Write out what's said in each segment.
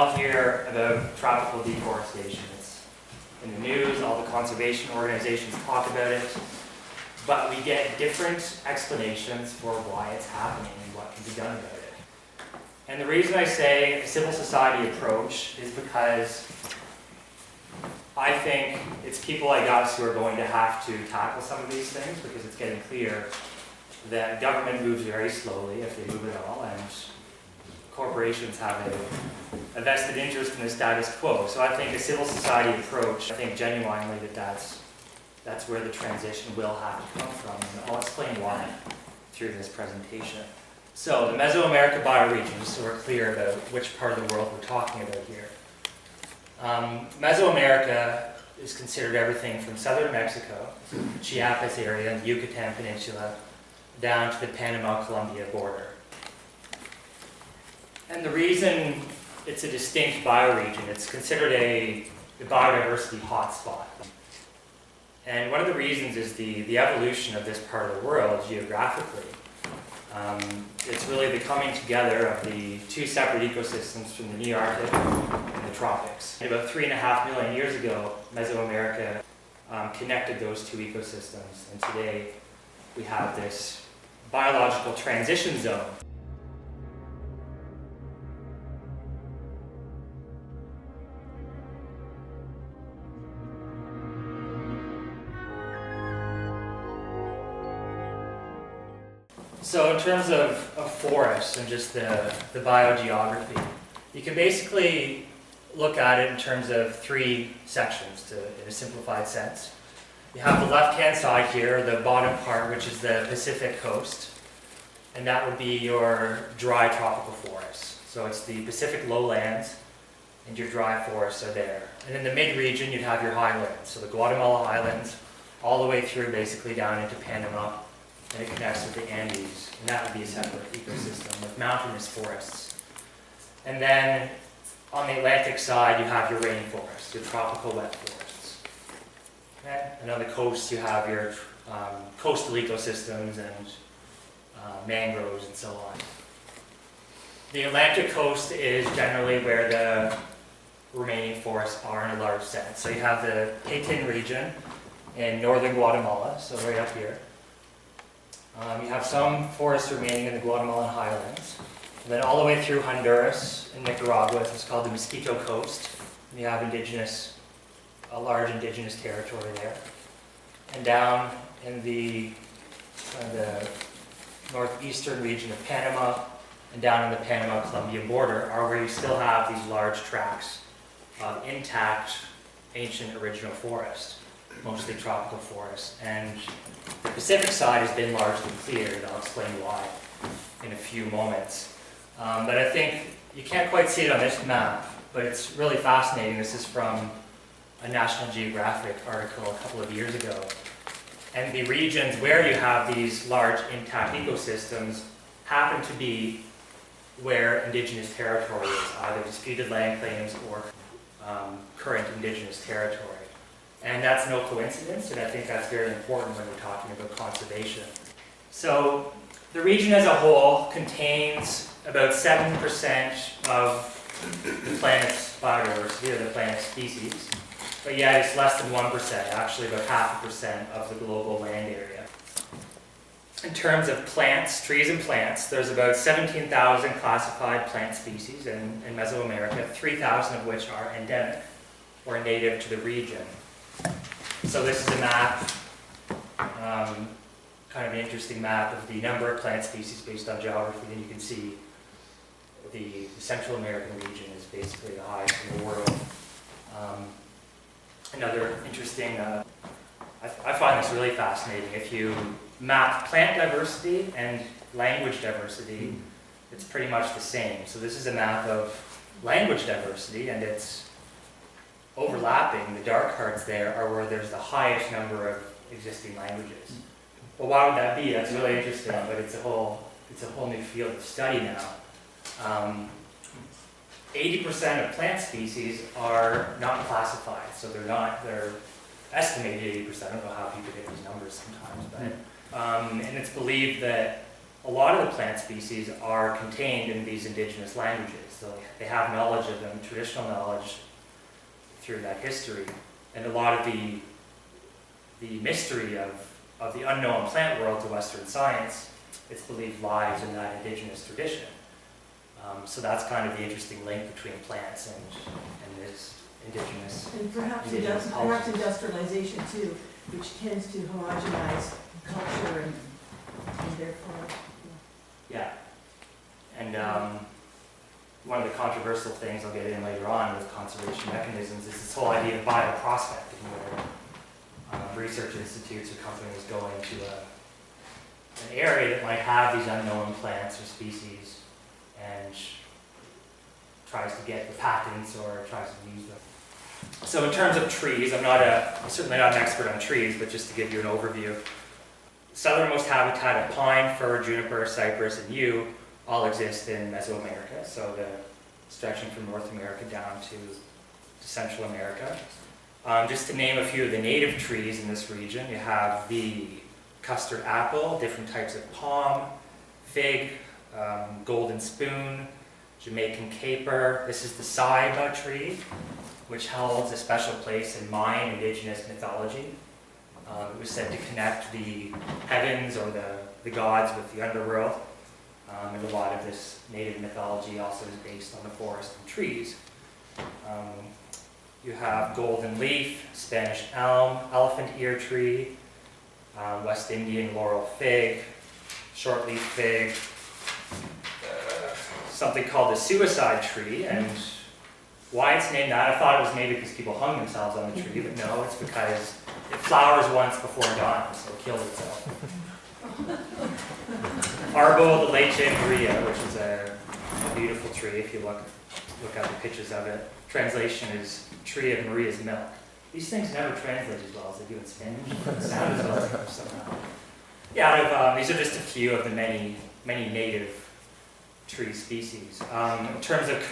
all hear about tropical deforestation. It's in the news, all the conservation organizations talk about it, but we get different explanations for why it's happening and what can be done about it. And the reason I say a civil society approach is because I think it's people like us who are going to have to tackle some of these things, because it's getting clear that government moves very slowly, if they move at all, and corporations have a vested interest in the status quo. So I think a civil society approach, I think genuinely that's where the transition will have to come from, and I'll explain why through this presentation. So the Mesoamerica bioregions, so we're clear about which part of the world we're talking about here. Mesoamerica is considered everything from southern Mexico, the Chiapas area and the Yucatan Peninsula, down to the Panama-Colombia border. And the reason it's a distinct bioregion, it's considered a biodiversity hotspot. And one of the reasons is the evolution of this part of the world geographically. It's really the coming together of the two separate ecosystems from the Nearctic and the tropics. And about 3.5 million years ago, Mesoamerica connected those two ecosystems, and today we have this biological transition zone. So in terms of forests and just the biogeography, you can basically look at it in terms of three sections in a simplified sense. You have the left-hand side here, the bottom part, which is the Pacific coast, and that would be your dry tropical forests. So it's the Pacific lowlands, and your dry forests are there. And in the mid-region, you'd have your highlands, so the Guatemala highlands, all the way through basically down into Panama, and it connects with the Andes, and that would be a separate ecosystem with mountainous forests. And then on the Atlantic side, you have your rainforests, your tropical wet forests. Okay? And on the coast, you have your coastal ecosystems and mangroves and so on. The Atlantic coast is generally where the remaining forests are in a large sense. So you have the Petén region in northern Guatemala, so right up here. You have some forests remaining in the Guatemalan highlands. And then all the way through Honduras and Nicaragua, it's called the Mosquito Coast. And you have a large indigenous territory there. And down in the northeastern region of Panama and down in the Panama-Colombia border are where you still have these large tracts of intact, ancient original forest, mostly tropical forests. And the Pacific side has been largely cleared. I'll explain why in a few moments. But I think you can't quite see it on this map, but it's really fascinating. This is from a National Geographic article a couple of years ago. And the regions where you have these large intact ecosystems happen to be where indigenous territory is, either disputed land claims or current indigenous territory. And that's no coincidence, and I think that's very important when we're talking about conservation. So the region as a whole contains about 7% of the planet's biodiversity, or the planet's species, but yet it's less than 1%, actually about 0.5% of the global land area. In terms of plants, trees and plants, there's about 17,000 classified plant species in Mesoamerica, 3,000 of which are endemic or native to the region. So this is a map, kind of an interesting map of the number of plant species based on geography, and you can see the Central American region is basically the highest in the world. Another interesting, I find this really fascinating. If you map plant diversity and language diversity, it's pretty much the same. So this is a map of language diversity, and it's overlapping. The dark parts there are where there's the highest number of existing languages. Well, why would that be? That's really interesting, but it's a whole new field of study now. 80% of plant species are not classified, so they're estimated 80%. I don't know how people get these numbers sometimes, but and it's believed that a lot of the plant species are contained in these indigenous languages. So they have knowledge of them, traditional knowledge through that history. And a lot of the mystery of the unknown plant world to Western science, it's believed lies in that indigenous tradition. So that's kind of the interesting link between plants and this indigenous. And perhaps industrialization too, which tends to homogenize culture and therefore. Yeah. And one of the controversial things I'll get in later on with conservation mechanisms is this whole idea of bioprospecting, where research institutes or companies go into an area that might have these unknown plants or species and tries to get the patents or tries to use them. So in terms of trees, I'm certainly not an expert on trees, but just to give you an overview. Southernmost habitat of pine, fir, juniper, cypress, and yew all exist in Mesoamerica, so stretching from North America down to Central America. Just to name a few of the native trees in this region, you have the custard apple, different types of palm, fig, golden spoon, Jamaican caper. This is the ceiba tree, which holds a special place in Mayan indigenous mythology. It was said to connect the heavens or the gods with the underworld. And a lot of this native mythology also is based on the forest and trees. You have golden leaf, Spanish elm, elephant ear tree, West Indian laurel fig, shortleaf fig, something called the suicide tree. And why it's named that, I thought it was maybe because people hung themselves on the tree, but no, it's because it flowers once before dawn, so it kills itself. Arbo de leche Maria, which is a beautiful tree if you look at the pictures of it. Translation is tree of Maria's milk. These things never translate as well as they do in Spanish. It sounds well somehow. Yeah, these are just a few of the many native tree species. In terms of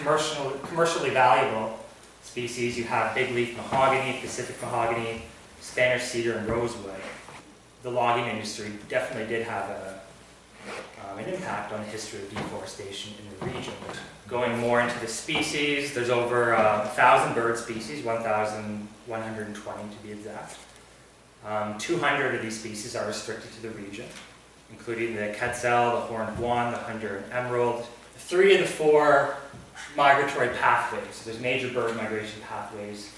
commercially valuable species, you have big leaf mahogany, Pacific mahogany, Spanish cedar, and rosewood. The logging industry definitely did have an impact on the history of deforestation in the region. Going more into the species, there's over 1,000 bird species, 1,120 to be exact. 200 of these species are restricted to the region, including the quetzal, the horned guan, the Honduran emerald. 3 of the 4 migratory pathways, so there's major bird migration pathways.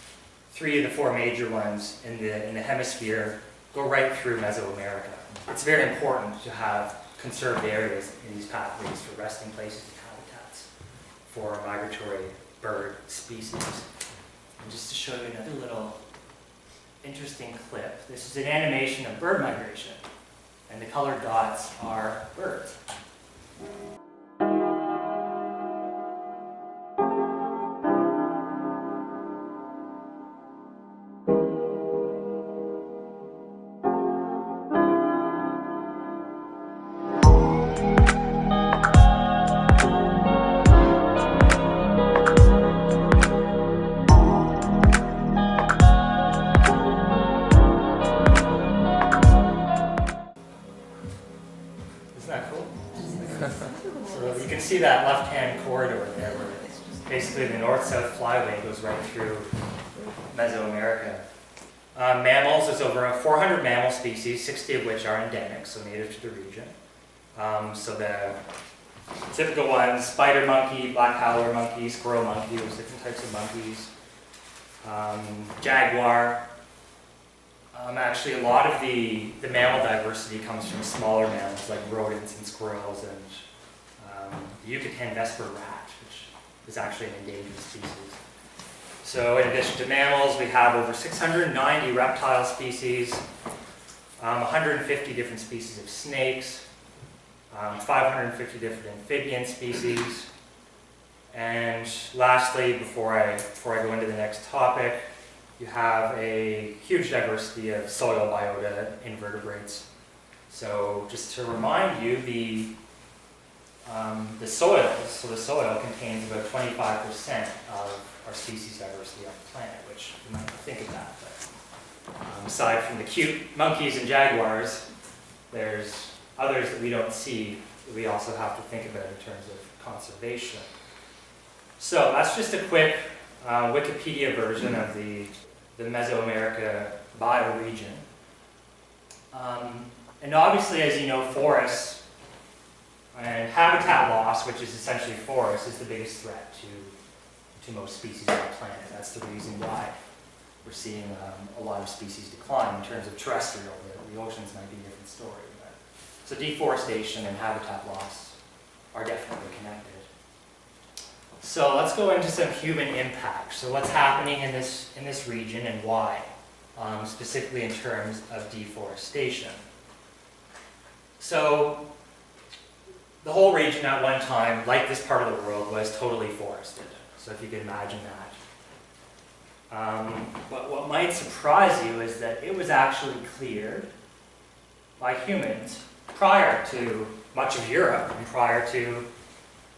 3 of the 4 major ones in the hemisphere go right through Mesoamerica. It's very important to have conserved areas in these pathways for resting places and habitats for migratory bird species. And just to show you another little interesting clip, this is an animation of bird migration, and the colored dots are birds. So you can see that left-hand corridor there where basically the north-south flyway goes right through Mesoamerica. Mammals, there's over 400 mammal species, 60 of which are endemic, so native to the region. So the typical ones, spider monkey, black howler monkey, squirrel monkey, there's different types of monkeys. Jaguar. Actually, a lot of the mammal diversity comes from smaller mammals like rodents and squirrels and the Yucatan vesper rat, which is actually an endangered species. So in addition to mammals, we have over 690 reptile species, 150 different species of snakes, 550 different amphibian species, and lastly, before I go into the next topic, you have a huge diversity of soil biota invertebrates. So just to remind you, the soil contains about 25% of our species diversity on the planet, which you might not think of that. But aside from the cute monkeys and jaguars, there's others that we don't see that we also have to think about in terms of conservation. So that's just a quick Wikipedia version of the Mesoamerica bioregion. And obviously, as you know, forests and habitat loss, which is essentially forests, is the biggest threat to most species on the planet. That's the reason why we're seeing a lot of species decline in terms of terrestrial. The oceans might be a different story. But. So deforestation and habitat loss are definitely connected. So let's go into some human impact. So what's happening in this region and why, specifically in terms of deforestation. So the whole region at one time, like this part of the world, was totally forested. So if you can imagine that. But what might surprise you is that it was actually cleared by humans prior to much of Europe and prior to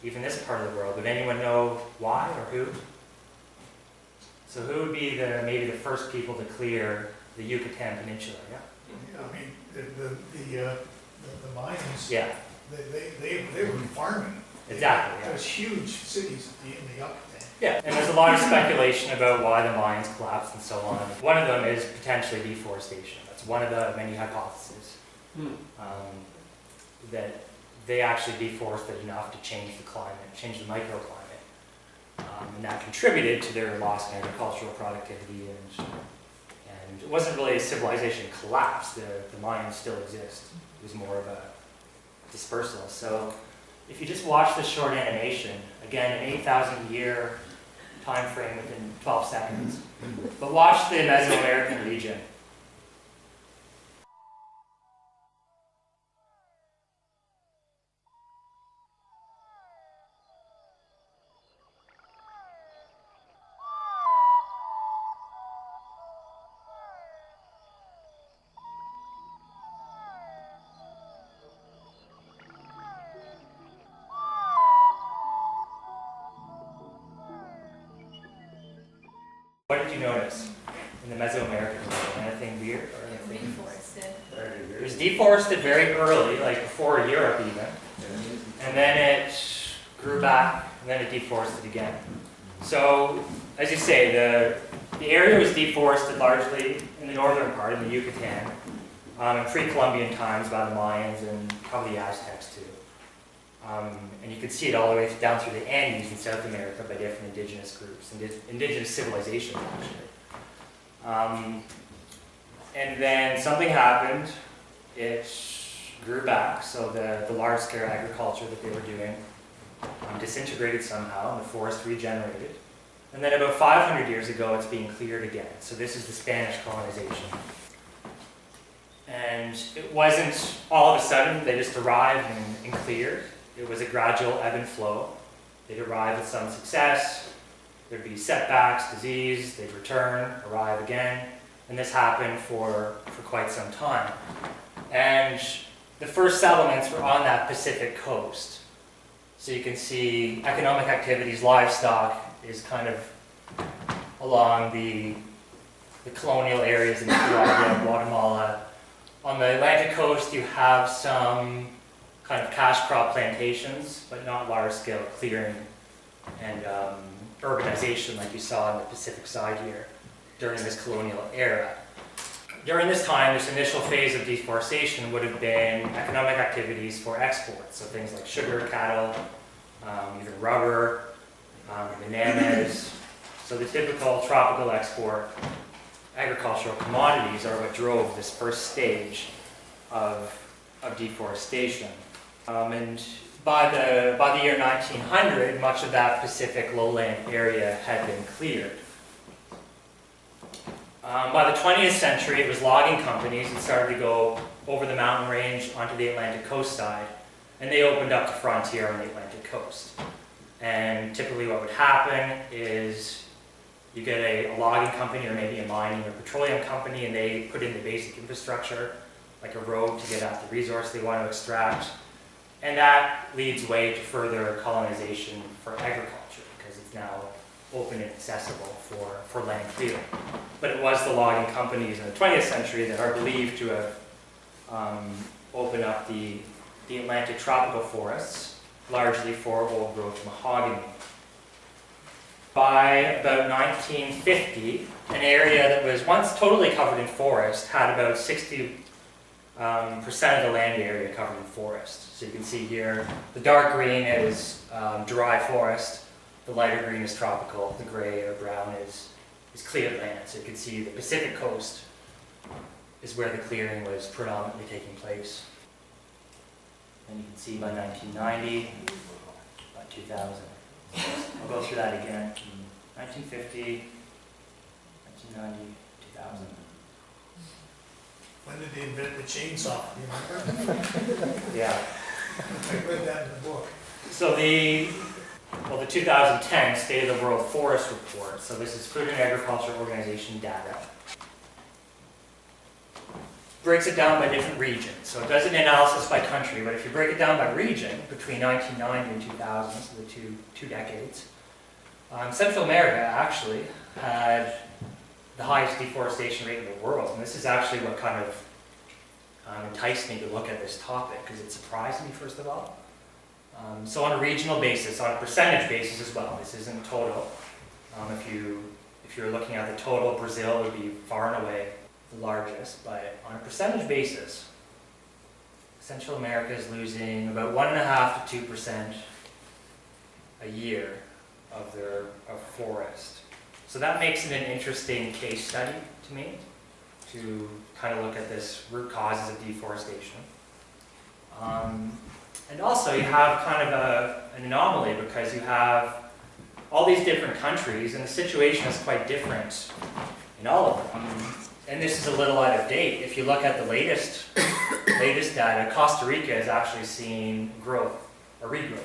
even this part of the world. Would anyone know why or who? So who would be maybe the first people to clear the Yucatan Peninsula? Yeah. Yeah, I mean the mines. Yeah. They were farming. Exactly. Yeah. There's huge cities in the Yucatan. Yeah, and there's a lot of speculation about why the mines collapsed and so on. One of them is potentially deforestation. That's one of the many hypotheses. That they actually deforested enough to change the climate, change the microclimate. And that contributed to their loss in agricultural productivity. And it wasn't really a civilization collapse. The mines still exist. It was more of a dispersal. So if you just watch this short animation, again, an 8,000 year time frame within 12 seconds, but watch the Mesoamerican region. What did you notice in the Mesoamerican region? Anything weird or anything? Deforested. It was deforested very early, like before Europe even, and then it grew back, and then it deforested again. So, as you say, the area was deforested largely in the northern part, in the Yucatan, in pre-Columbian times by the Mayans and probably the Aztecs too. And you could see it all the way down through the Andes in South America by different indigenous groups, indigenous civilizations actually. And then something happened, it grew back, so the large-scale agriculture that they were doing disintegrated somehow, and the forest regenerated. And then about 500 years ago, it's being cleared again. So this is the Spanish colonization. And it wasn't all of a sudden, they just arrived and cleared. It was a gradual ebb and flow. They'd arrive with some success, there'd be setbacks, disease, they'd return, arrive again, and this happened for quite some time. And the first settlements were on that Pacific coast. So you can see economic activities, livestock is kind of along the colonial areas in Nicaragua, Guatemala. On the Atlantic coast, you have some kind of cash crop plantations, but not large-scale clearing and urbanization like you saw on the Pacific side here during this colonial era. During this time, this initial phase of deforestation would have been economic activities for export, so things like sugar, cattle, even rubber, bananas. So the typical tropical export agricultural commodities are what drove this first stage of deforestation. And by the year 1900, much of that Pacific lowland area had been cleared. By the 20th century, it was logging companies that started to go over the mountain range onto the Atlantic coast side, and they opened up the frontier on the Atlantic coast. And typically what would happen is you get a logging company or maybe a mining or petroleum company, and they put in the basic infrastructure, like a road to get at the resource they want to extract. And that leads way to further colonization for agriculture, because it's now open and accessible for land clearing. But it was the logging companies in the 20th century that are believed to have opened up the the Atlantic tropical forests, largely for old-growth mahogany. By about 1950, an area that was once totally covered in forest had about 60% of the land area covered in forest. So you can see here, the dark green is dry forest, the lighter green is tropical, the gray or brown is cleared land. So you can see the Pacific coast is where the clearing was predominantly taking place. And you can see by 1990, by 2000. I'll go through that again. 1950, 1990, 2000. When did they invent the chainsaw? You remember? Yeah. I read that in the book. So the 2010 State of the World Forest Report, so this is Food and Agriculture Organization data, breaks it down by different regions. So it does an analysis by country, but if you break it down by region, between 1990 and 2000, so the two decades, Central America actually had the highest deforestation rate in the world. And this is actually what kind of enticed me to look at this topic, because it surprised me, first of all. So on a regional basis, on a percentage basis as well, this isn't total. If you're looking at the total, Brazil would be far and away the largest, but on a percentage basis, Central America is losing about 1.5 to 2% a year of forest. So that makes it an interesting case study to me, to kind of look at this root causes of deforestation. And also you have kind of an anomaly, because you have all these different countries and the situation is quite different in all of them. And this is a little out of date. If you look at the latest data, Costa Rica is actually seeing growth or regrowth.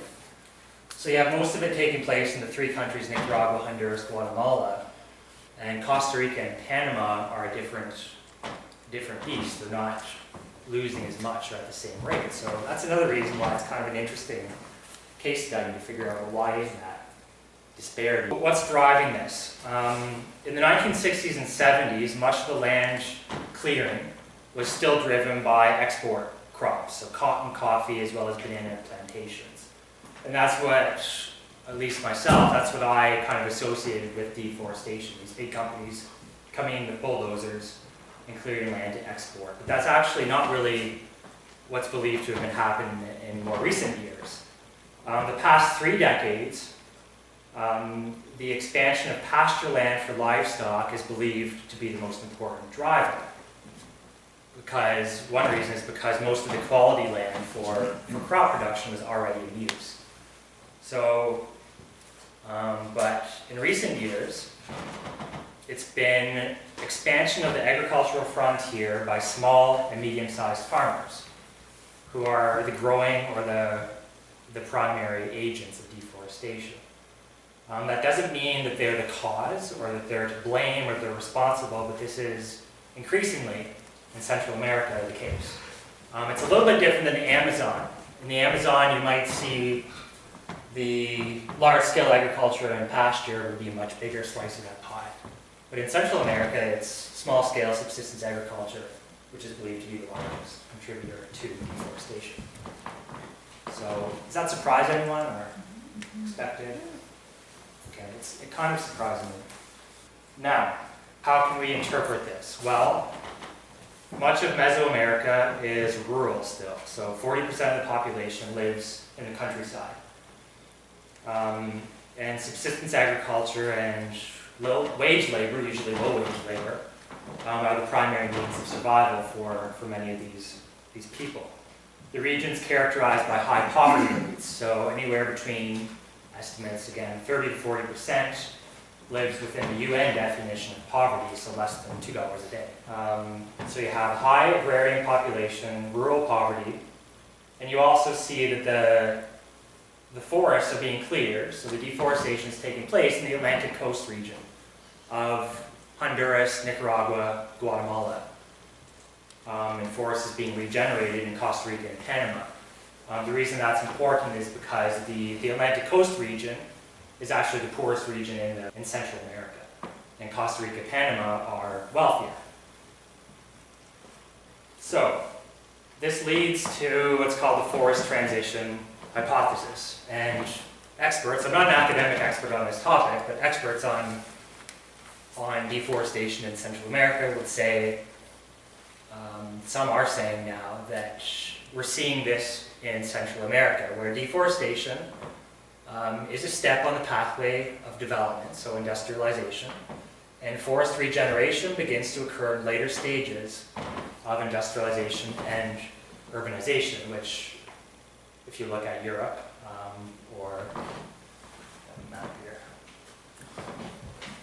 So you have most of it taking place in the three countries, Nicaragua, Honduras, Guatemala, and Costa Rica and Panama are a different beast. They're not losing as much or at the same rate. So that's another reason why it's kind of an interesting case study to figure out, well, why is that disparity? What's driving this? In the 1960s and 70s, much of the land clearing was still driven by export crops, so cotton, coffee, as well as banana plantations. And that's what, at least myself, that's what I kind of associated with deforestation. These big companies coming in with bulldozers and clearing land to export. But that's actually not really what's believed to have been happening in more recent years. The past 3 decades, the expansion of pasture land for livestock is believed to be the most important driver. Because one reason is because most of the quality land for crop production was already in use. So, but in recent years, it's been expansion of the agricultural frontier by small and medium-sized farmers, who are the growing or the primary agents of deforestation. That doesn't mean that they're the cause or that they're to blame or they're responsible, but this is increasingly in Central America the case. It's a little bit different than the Amazon. In the Amazon, you might see the large-scale agriculture and pasture would be a much bigger slice of that pie. But in Central America, it's small-scale subsistence agriculture, which is believed to be the largest contributor to deforestation. So, does that surprise anyone or expected? Okay, it kind of surprised me. Now, how can we interpret this? Well, much of Mesoamerica is rural still, so 40% of the population lives in the countryside. And subsistence agriculture and low-wage labor, usually low-wage labor, are the primary means of survival for many of these people. The region's characterized by high poverty rates, so anywhere between, estimates again, 30 to 40% lives within the UN definition of poverty, so less than $2 a day. So you have high agrarian population, rural poverty, and you also see that the forests are being cleared, so the deforestation is taking place in the Atlantic coast region of Honduras, Nicaragua, Guatemala. And forests is being regenerated in Costa Rica and Panama. The reason that's important is because the Atlantic coast region is actually the poorest region in Central America. And Costa Rica, Panama are wealthier. So, this leads to what's called the forest transition hypothesis. And experts, I'm not an academic expert on this topic, but experts on deforestation in Central America would say, some are saying now that we're seeing this in Central America, where deforestation is a step on the pathway of development, so industrialization, and forest regeneration begins to occur in later stages of industrialization and urbanization, which, if you look at Europe, or map here,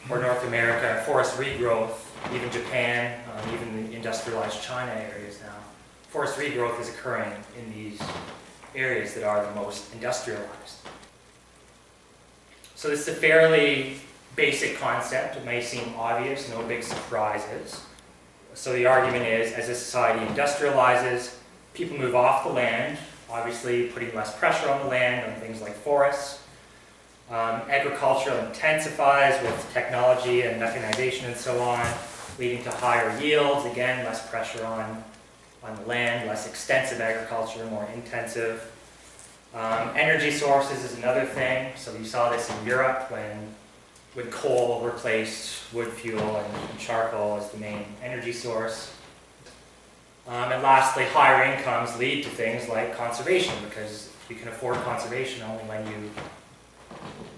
or North America, forest regrowth, even Japan, even the industrialized China areas now, forest regrowth is occurring in these areas that are the most industrialized. So this is a fairly basic concept. It may seem obvious, no big surprises. So the argument is, as a society industrializes, people move off the land, obviously putting less pressure on the land, on things like forests. Agriculture intensifies with technology and mechanization and so on, leading to higher yields, again, less pressure on the land, less extensive agriculture, more intensive. Energy sources is another thing. So you saw this in Europe when coal replaced wood fuel and charcoal as the main energy source. And lastly, higher incomes lead to things like conservation, because you can afford conservation only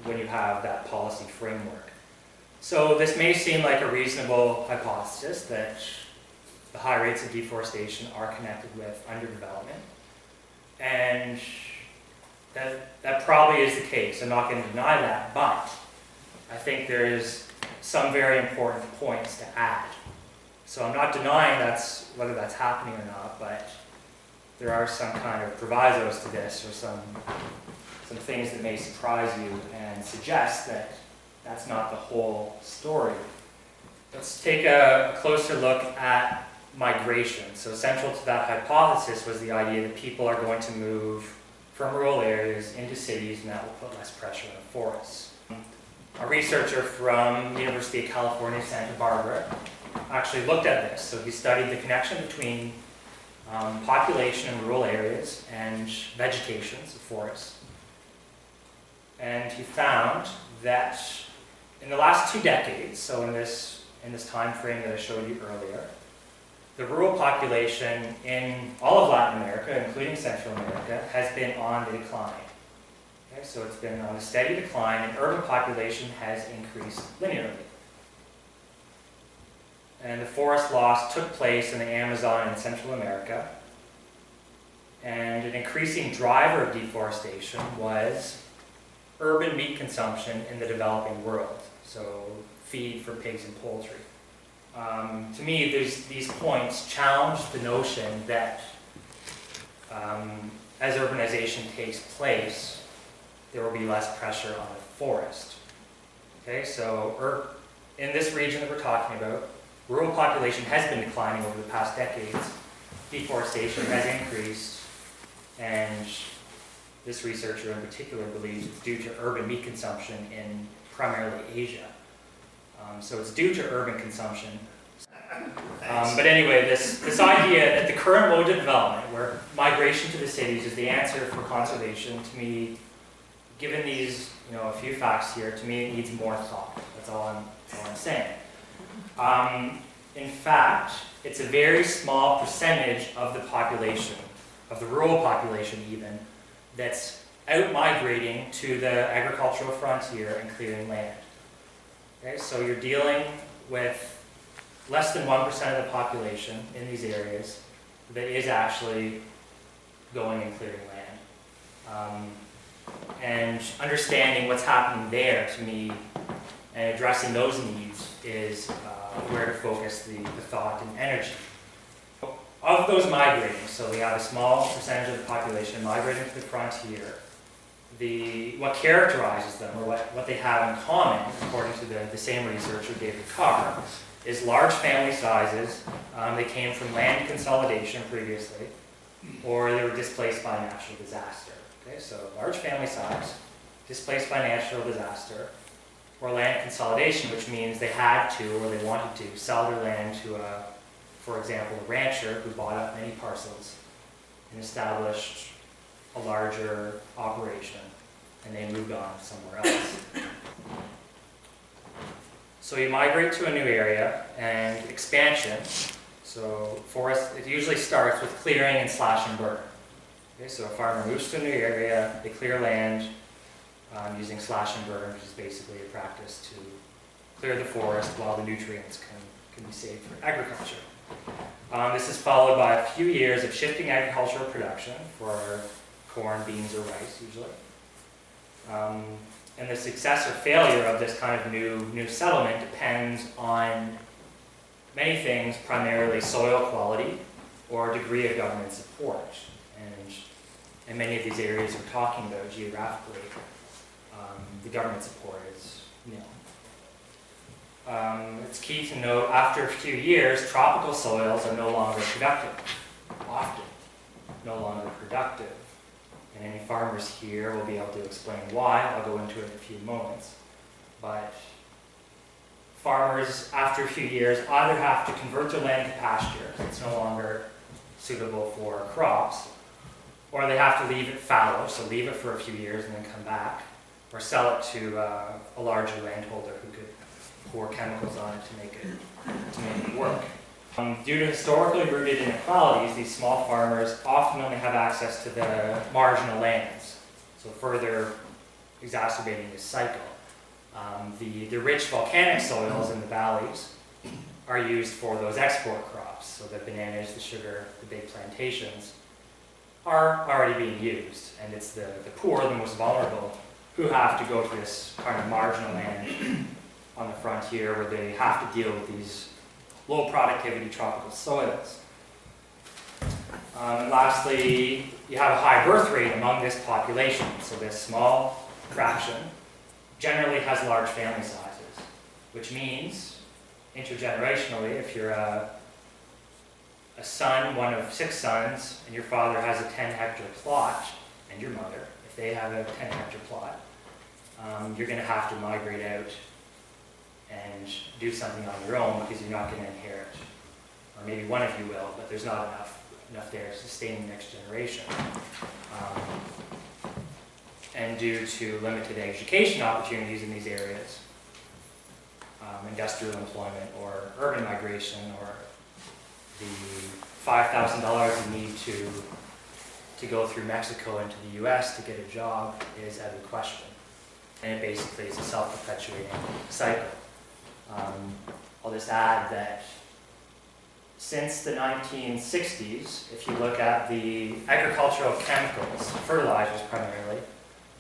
when you have that policy framework. So this may seem like a reasonable hypothesis that the high rates of deforestation are connected with underdevelopment. And that probably is the case. I'm not going to deny that, but I think there is some very important points to add. So I'm not denying whether that's happening or not, but there are some kind of provisos to this, or some things that may surprise you and suggest that that's not the whole story. Let's take a closer look at migration. So central to that hypothesis was the idea that people are going to move from rural areas into cities, and that will put less pressure on forests. A researcher from the University of California, Santa Barbara, actually looked at this. So he studied the connection between population in rural areas and vegetation, so forests. And he found that in the last 2 decades, so in this time frame that I showed you earlier, the rural population in all of Latin America, including Central America, has been on the decline. Okay, so it's been on a steady decline, and urban population has increased linearly. And the forest loss took place in the Amazon in Central America. And an increasing driver of deforestation was urban meat consumption in the developing world, so feed for pigs and poultry. To me, these points challenge the notion that as urbanization takes place, there will be less pressure on the forest. Okay, so in this region that we're talking about, rural population has been declining over the past decades. Deforestation has increased, and this researcher in particular believes it's due to urban meat consumption in primarily Asia. So it's due to urban consumption. But anyway, this idea that the current mode of development, where migration to the cities is the answer for conservation, to me, given these, a few facts here, to me it needs more thought. That's all I'm saying. In fact, it's a very small percentage of the population, of the rural population even, that's out-migrating to the agricultural frontier and clearing land. Okay, so you're dealing with less than 1% of the population in these areas that is actually going and clearing land. And understanding what's happening there, to me, and addressing those needs is where to focus the thought and energy. Of those migrating, so we have a small percentage of the population migrating to the frontier, what characterizes them, or what they have in common, according to the same researcher, David Carr, is large family sizes. They came from land consolidation previously, or they were displaced by natural disaster. Okay, so large family size, displaced by natural disaster, or land consolidation, which means they had to, or they wanted to, sell their land to for example, a rancher who bought up many parcels and established a larger operation, and they moved on somewhere else. So you migrate to a new area, and expansion, so forest, it usually starts with clearing and slash and burn. Okay, so a farmer moves to a new area, they clear land using slash and burn, which is basically a practice to clear the forest while the nutrients can be saved for agriculture. This is followed by a few years of shifting agricultural production for corn, beans, or rice, usually. And the success or failure of this kind of new settlement depends on many things, primarily soil quality or degree of government support. And in many of these areas we're talking about geographically, the government support is nil. It's key to note, after a few years, tropical soils are no longer productive, often no longer productive. And any farmers here will be able to explain why. I'll go into it in a few moments. But farmers, after a few years, either have to convert their land to pasture, it's no longer suitable for crops, or they have to leave it fallow, so leave it for a few years and then come back, or sell it to a larger landholder who could pour chemicals on it to make it work. Due to historically rooted inequalities, these small farmers often only have access to the marginal lands, so further exacerbating this cycle. The rich volcanic soils in the valleys are used for those export crops, so the bananas, the sugar, the big plantations are already being used, and it's the poor, the most vulnerable, who have to go to this kind of marginal land on the frontier where they have to deal with these low productivity tropical soils. And lastly, you have a high birth rate among this population. So this small fraction generally has large family sizes, which means intergenerationally, if you're a son, one of 6 sons, and your father has a 10-hectare plot, and your mother, if they have a 10-hectare plot, you're going to have to migrate out and do something on your own because you're not going to inherit. Or maybe one of you will, but there's not enough there to sustain the next generation. And due to limited education opportunities in these areas, industrial employment or urban migration, or the $5,000 you need to go through Mexico into the US to get a job is out of question. And it basically is a self-perpetuating cycle. I'll just add that since the 1960s, if you look at the agricultural chemicals, fertilizers primarily,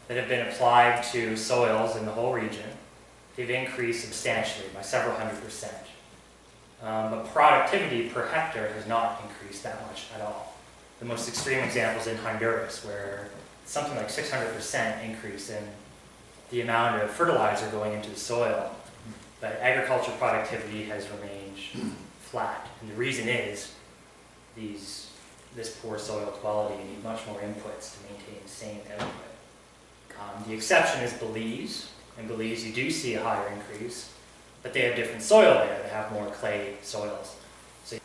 that have been applied to soils in the whole region, they've increased substantially by several hundred%. But productivity per hectare has not increased that much at all. The most extreme example is in Honduras, where something like 600% increase in the amount of fertilizer going into the soil. But agricultural productivity has remained flat. And the reason is this poor soil quality. You need much more inputs to maintain the same output. The exception is Belize. In Belize, you do see a higher increase, but they have different soil there. They have more clay soils. So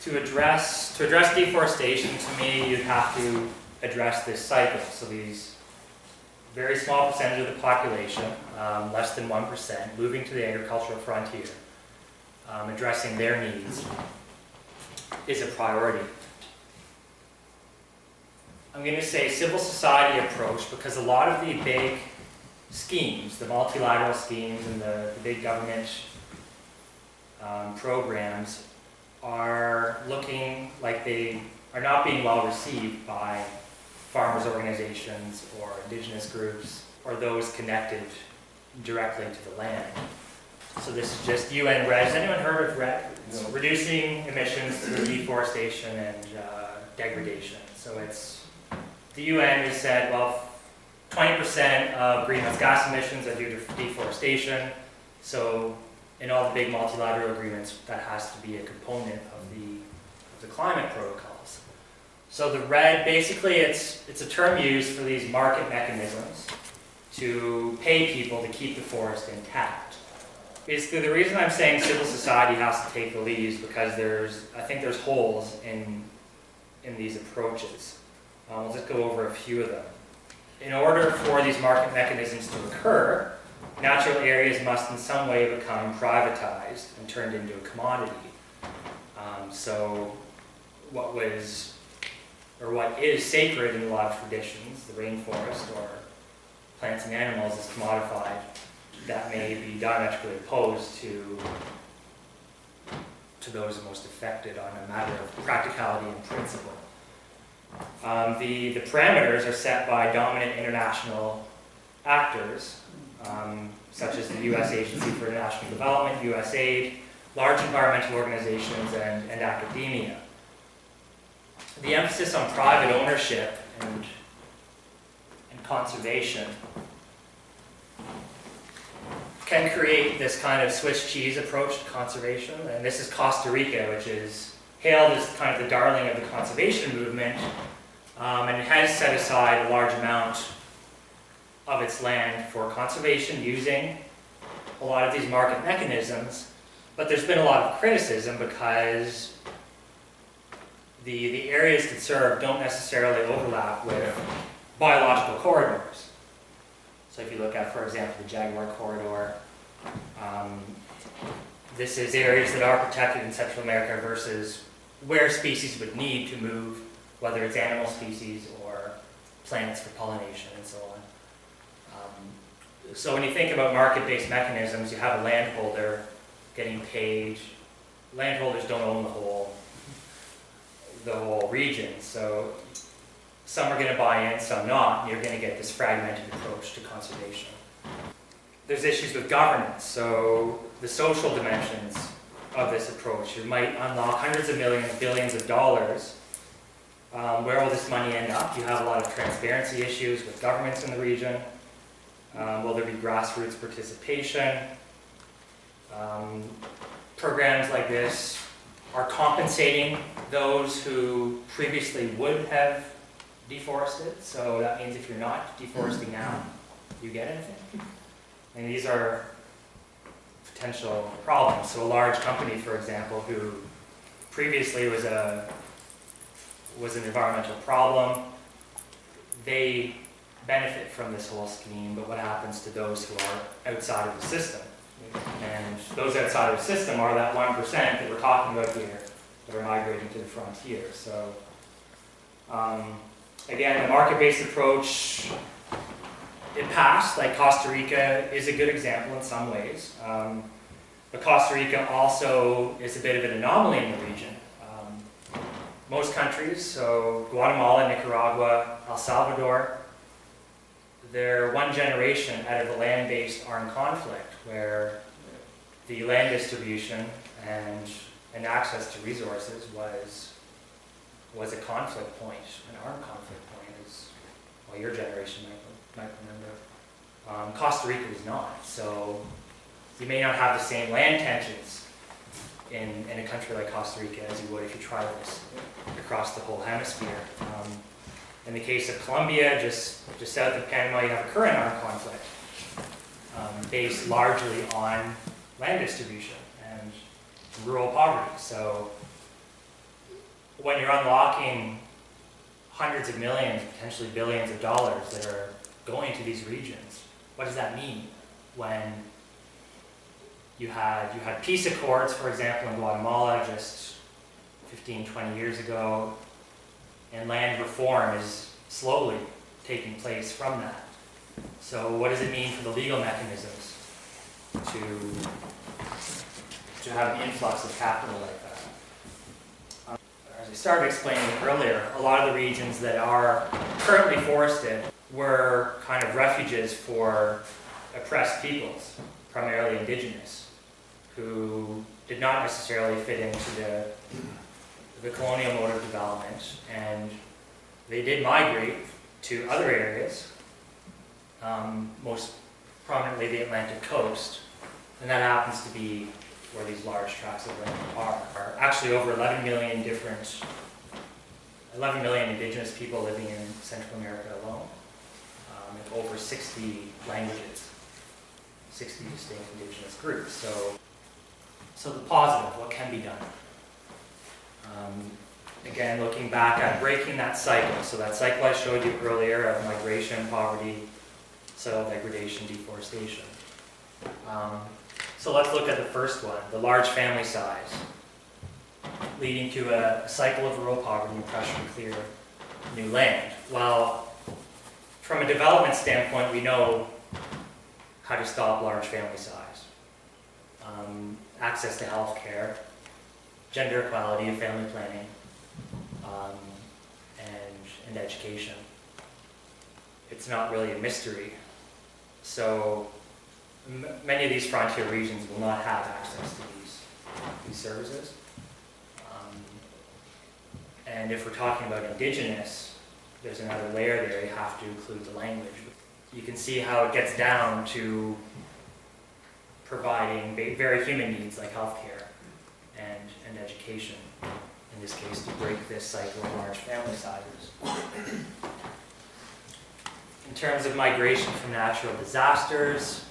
to address deforestation, to me, you'd have to address this cycle. So these very small percentage of the population, less than 1%, moving to the agricultural frontier, addressing their needs is a priority. I'm going to say civil society approach because a lot of the big schemes, the multilateral schemes and the big government programs are looking like they are not being well received by farmers' organizations or indigenous groups or those connected directly to the land. So this is just UN RED. Has anyone heard of RED? It's reducing emissions through deforestation and degradation. So it's, the UN has said, well, 20% of greenhouse gas emissions are due to deforestation. So in all the big multilateral agreements, that has to be a component of the climate protocols. So the RED, basically it's a term used for these market mechanisms to pay people to keep the forest intact. Basically, the reason I'm saying civil society has to take the lead is because I think there's holes in these approaches. We'll just go over a few of them. In order for these market mechanisms to occur, natural areas must in some way become privatized and turned into a commodity. So what is sacred in a lot of traditions, the rainforest or plants and animals, is commodified. That may be diametrically opposed to those most affected on a matter of practicality and principle. The parameters are set by dominant international actors, such as the U.S. Agency for International Development, USAID, large environmental organizations, and academia. The emphasis on private ownership and conservation can create this kind of Swiss cheese approach to conservation. And this is Costa Rica, which is hailed as kind of the darling of the conservation movement, and it has set aside a large amount of its land for conservation using a lot of these market mechanisms. But there's been a lot of criticism because the areas conserved don't necessarily overlap with biological corridors. So if you look at, for example, the jaguar corridor, this is areas that are protected in Central America versus where species would need to move, whether it's animal species or plants for pollination and so on. So when you think about market-based mechanisms, you have a landholder getting paid. Landholders don't own the whole region, so some are going to buy in, some not, and you're going to get this fragmented approach to conservation. There's issues with governance, so the social dimensions of this approach. You might unlock hundreds of millions, billions of dollars. Where will this money end up? You have a lot of transparency issues with governments in the region. Will there be grassroots participation? Programs like this are compensating those who previously would have deforested. So that means if you're not deforesting now, you get anything. And these are potential problems. So a large company, for example, who previously was an environmental problem, they benefit from this whole scheme, but what happens to those who are outside of the system? And those outside of the system are that 1% that we're talking about here, that are migrating to the frontier. So again, the market-based approach, it passed. Like Costa Rica is a good example in some ways. But Costa Rica also is a bit of an anomaly in the region. Most countries, so Guatemala, Nicaragua, El Salvador, they're one generation out of the land-based armed conflict where the land distribution and access to resources was a conflict point, an armed conflict point, as well, your generation might remember. Costa Rica was not, so you may not have the same land tensions in a country like Costa Rica as you would if you try this across the whole hemisphere. In the case of Colombia, just south of Panama, you have a current armed conflict based largely on land distribution and rural poverty. So when you're unlocking hundreds of millions, potentially billions of dollars that are going to these regions, what does that mean? When you had peace accords, for example, in Guatemala just 15, 20 years ago, and land reform is slowly taking place from that. So what does it mean for the legal mechanisms to have an influx of capital like that? As I started explaining earlier, a lot of the regions that are currently forested were kind of refuges for oppressed peoples, primarily indigenous, who did not necessarily fit into the colonial mode of development, and they did migrate to other areas, most prominently the Atlantic coast, and that happens to be where these large tracts of land are. Actually over 11 million indigenous people living in Central America alone, and over 60 languages. 60 distinct indigenous groups. So the positive, what can be done? Again, looking back at breaking that cycle. So that cycle I showed you earlier of migration, poverty, soil degradation, deforestation. So let's look at the first one, the large family size, leading to a cycle of rural poverty and pressure to clear new land. Well, from a development standpoint, we know how to stop large family size. Access to health care, gender equality and family planning, and education. It's not really a mystery. So many of these frontier regions will not have access to these services. And if we're talking about indigenous, there's another layer there. You have to include the language. You can see how it gets down to providing very human needs like healthcare and education, in this case, to break this cycle of large family sizes. In terms of migration from natural disasters,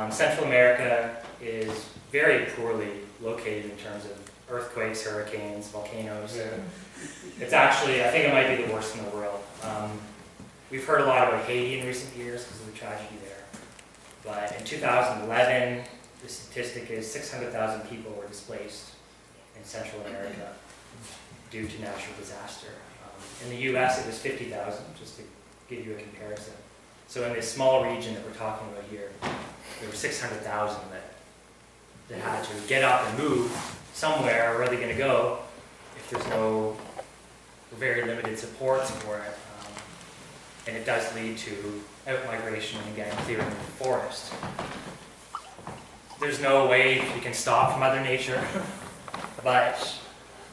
Central America is very poorly located in terms of earthquakes, hurricanes, volcanoes. It's actually, I think it might be the worst in the world. We've heard a lot about Haiti in recent years because of the tragedy there. But in 2011, the statistic is 600,000 people were displaced in Central America due to natural disaster. In the US, it was 50,000, just to give you a comparison. So in this small region that we're talking about here, there were 600,000 that had to get up and move somewhere. Where are they going to go if there's no very limited supports for it? And it does lead to out-migration and, again, clearing of the forest. There's no way we can stop Mother Nature, but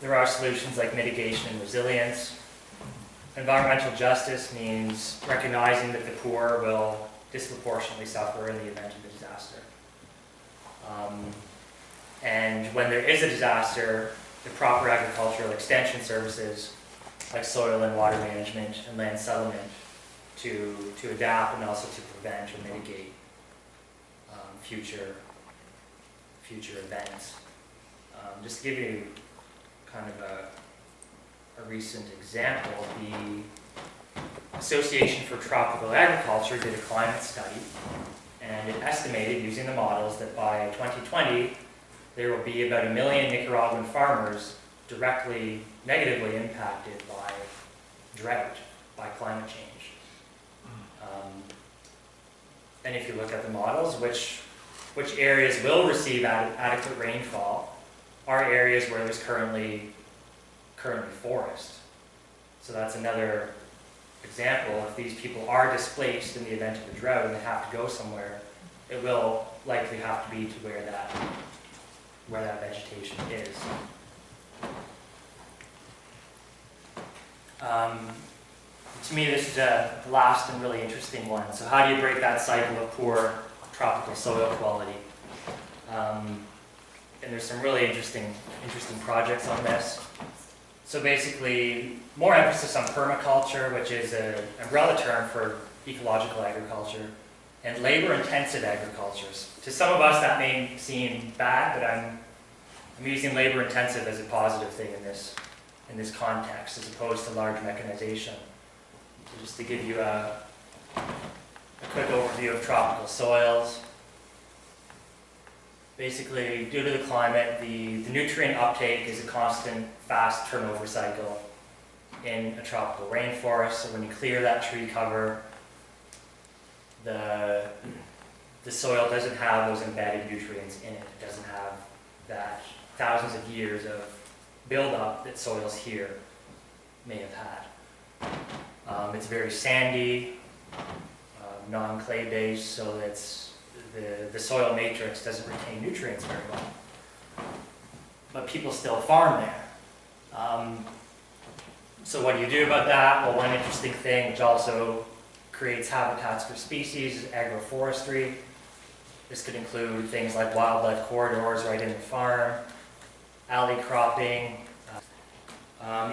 there are solutions like mitigation and resilience. Environmental justice means recognizing that the poor will disproportionately suffer in the event of a disaster. And when there is a disaster, the proper agricultural extension services like soil and water management and land settlement to adapt and also to prevent or mitigate future events. Just to give you kind of a recent example, the Association for Tropical Agriculture did a climate study, and it estimated using the models that by 2020 there will be about 1 million Nicaraguan farmers directly negatively impacted by drought, by climate change. And if you look at the models, which areas will receive adequate rainfall are areas where there's currently forest. So that's another example. If these people are displaced in the event of a drought and they have to go somewhere, it will likely have to be to where that vegetation is. To me, this is the last and really interesting one. So how do you break that cycle of poor tropical soil quality? And there's some really interesting projects on this. So basically, more emphasis on permaculture, which is an umbrella term for ecological agriculture, and labor-intensive agricultures. To some of us, that may seem bad, but I'm using labor-intensive as a positive thing in this context, as opposed to large mechanization. So just to give you a quick overview of tropical soils. Basically, due to the climate, the nutrient uptake is a constant, fast turnover cycle in a tropical rainforest. So when you clear that tree cover, the soil doesn't have those embedded nutrients in it. It doesn't have that thousands of years of buildup that soils here may have had. It's very sandy, non-clay based, so it's the soil matrix doesn't retain nutrients very well. But people still farm there. So what do you do about that? Well, one interesting thing, which also creates habitats for species, is agroforestry. This could include things like wildlife corridors right in the farm, alley cropping,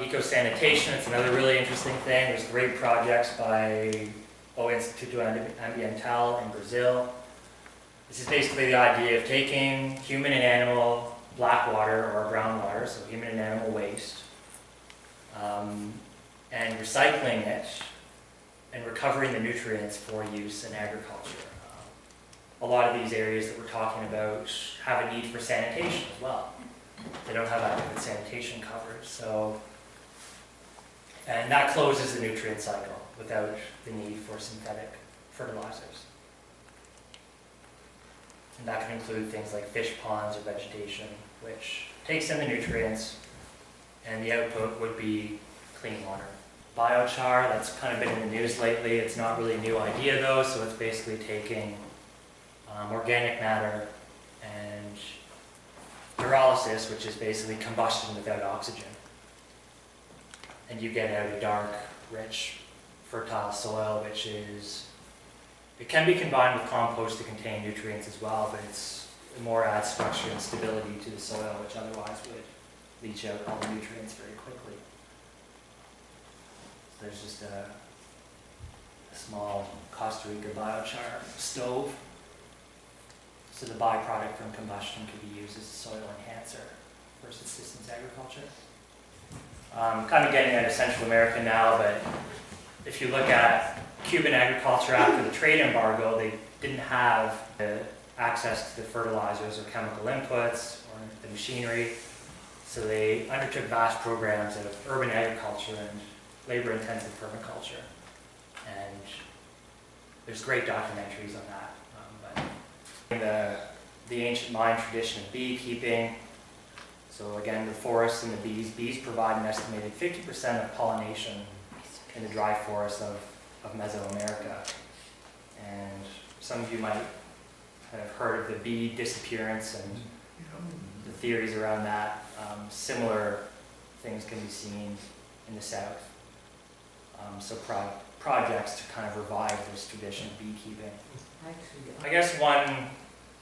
eco-sanitation. It's another really interesting thing. There's great projects by O Instituto Ambiental in Brazil This is basically the idea of taking human and animal black water or brown water, so human and animal waste, and recycling it and recovering the nutrients for use in agriculture. A lot of these areas that we're talking about have a need for sanitation as well. They don't have adequate sanitation coverage, so, and that closes the nutrient cycle without the need for synthetic fertilizers. And that can include things like fish ponds or vegetation, which takes in the nutrients, and the output would be clean water. Biochar, that's kind of been in the news lately. It's not really a new idea though, so it's basically taking organic matter and pyrolysis, which is basically combustion without oxygen. And you get out a dark, rich, fertile soil, which is, it can be combined with compost to contain nutrients as well, but it more adds structure and stability to the soil, which otherwise would leach out all the nutrients very quickly. So there's just a small Costa Rica biochar stove. So the byproduct from combustion could be used as a soil enhancer for subsistence agriculture. Kind of getting into Central America now, but if you look at Cuban agriculture after the trade embargo, they didn't have the access to the fertilizers or chemical inputs or the machinery. So they undertook vast programs of urban agriculture and labor-intensive permaculture. And there's great documentaries on that. The ancient Mayan tradition of beekeeping. So again, the forests and the bees provide an estimated 50% of pollination in the dry forests of Mesoamerica. And some of you might have heard of the bee disappearance and the theories around that. Similar things can be seen in the south. So projects to kind of revive this tradition of beekeeping. I guess one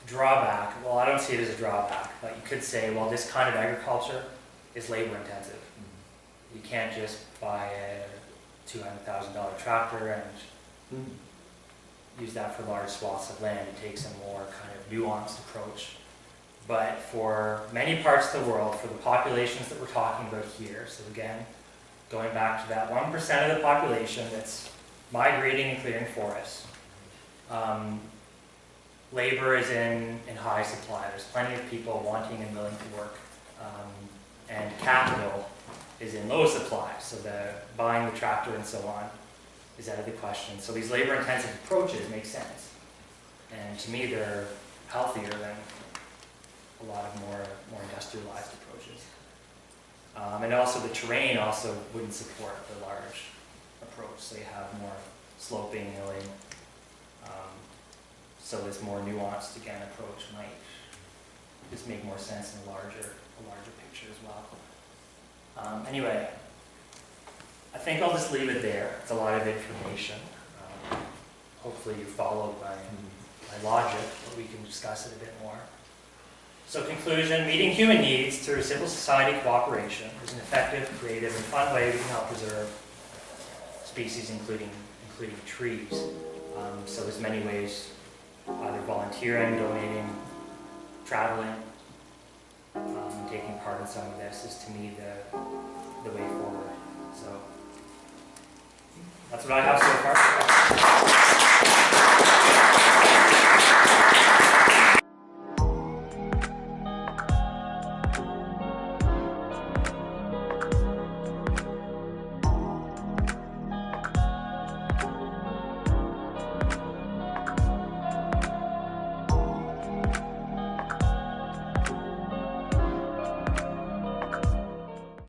drawback, well, I don't see it as a drawback, but you could say, well, this kind of agriculture is labor intensive. You can't just buy a $200,000 tractor and use that for large swaths of land. It takes a more kind of nuanced approach. But for many parts of the world, for the populations that we're talking about here, so again, going back to that 1% of the population that's migrating and clearing forests, labor is in high supply. There's plenty of people wanting and willing to work. And capital is in low supply, so the buying the tractor and so on is out of the question. So these labor-intensive approaches make sense. And to me, they're healthier than a lot of more industrialized approaches. And also the terrain also wouldn't support the large approach. So you have more sloping, hilling. So this more nuanced, again, approach might just make more sense in a larger picture as well. Anyway, I think I'll just leave it there. It's a lot of information. Hopefully you followed my logic, but we can discuss it a bit more. So conclusion, meeting human needs through civil society cooperation is an effective, creative, and fun way we can help preserve species, including trees. So there's many ways, either volunteering, donating, traveling, taking part in some of this is to me the way forward. So that's what I have so far.